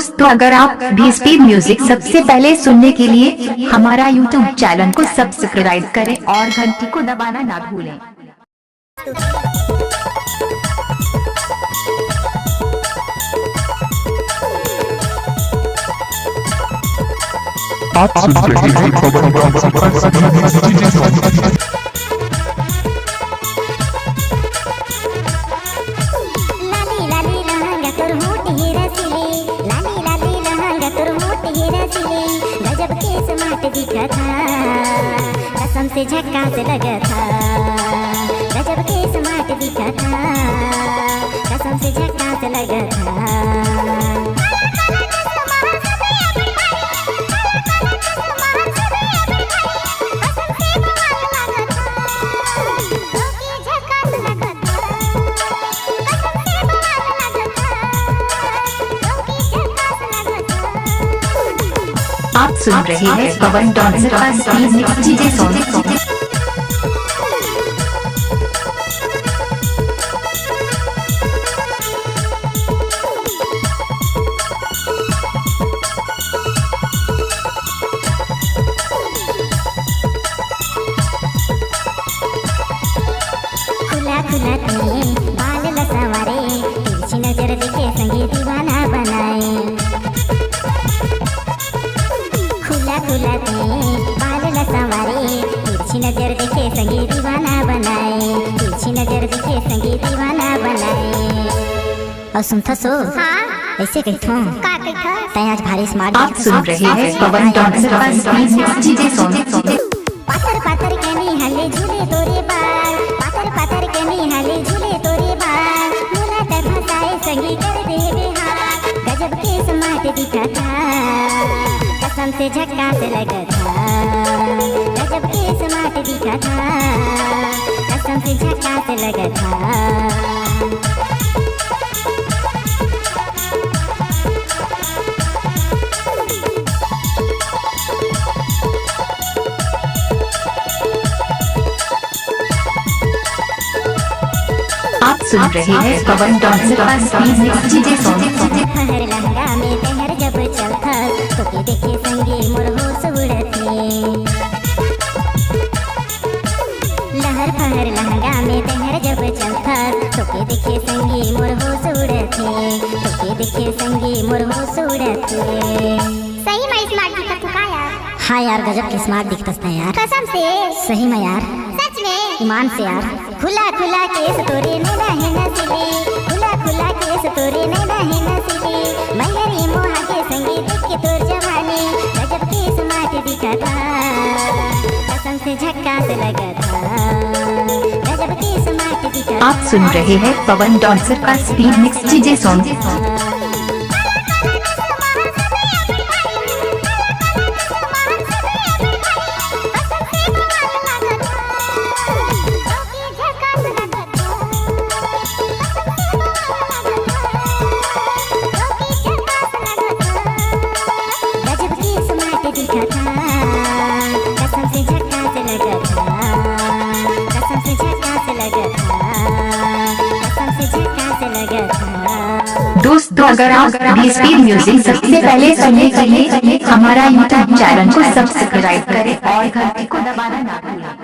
दोस्तों, अगर आप भी स्पीड म्यूजिक सबसे पहले सुनने के लिए हमारा यूट्यूब चैनल को सब्सक्राइब करें और घंटी को दबाना ना भूलें। आप सुन रहे हैं पवन डॉक्टर पर सभी चीजें गजब के स्मार्ट दिखा था, कसम से झक्कास लगा था। गजब के स्मार्ट दिखा था, कसम से झक्कास लगा था। आप सुन रहे हैं पवन डांसर का स्पीड मिक्स डीजे सॉन्ग। खुला खुला तेरे बाल लसवारे, तिरछी नजर देखे संगे दीवाना बनाए। खुला खुला तेरे बाल लसवारे, तिरछी नजर देखे संगे दीवाना बनाए। तिरछी नजर देखे संगे दीवाना बनाए। और सुन था सो ऐसे कहता का कहता तय आज भारी स्मार्ट। आप सुन रहे हैं पवन डांसर का स्पीड मिक्स डीजे सॉन्ग। पातर पातर के निहाले झूले तोरे बाल, पातर पातर के निहाले झूले तोरे बाल। मुला तक हंसाए संगी कर दे बेहाल, गजब के स्मार्ट दिखा था, कसम से झक्कास लगा था। गजब के स्मार्ट दिखा था, कसम से झक्कास लगा था। आप सुन रहे हैं पवन डांसर का स्पीड मिक्स डीजे सॉन्ग। हर लहंगा में पहर जब चलता, तो के देखे संगे मोर होश उड़ते। लहर फहर लहंगा में पहर जब चलता, तो के देखे संगे मोर होश उड़ते। तो के देखे संगे मोर होश उड़ते। सही में स्मार्ट दिखत का यार? हाँ यार, गजब के स्मार्ट दिखता था यार, कसम से। सही में यार, सच में, ईमान से यार। खुला खुला केस तोरे नैना है नसीले, खुला खुला केस तोरे नैना है नसीले। मैहरी मोहा के संगे देख के तोर जवानी, गजब के स्मार्ट दिखा था, कसम से झक्कास लगा था। गजब के स्मार्ट दिखा। आप सुन रहे हैं पवन डांसर का स्पीड मिक्स डीजे सॉन्ग। दोस्तों, अगर आप भी स्पीड म्यूजिक सबसे पहले सुनने के लिए हमारा यूट्यूब चैनल को सब्सक्राइब करें और घंटी को दबाना ना भूलें।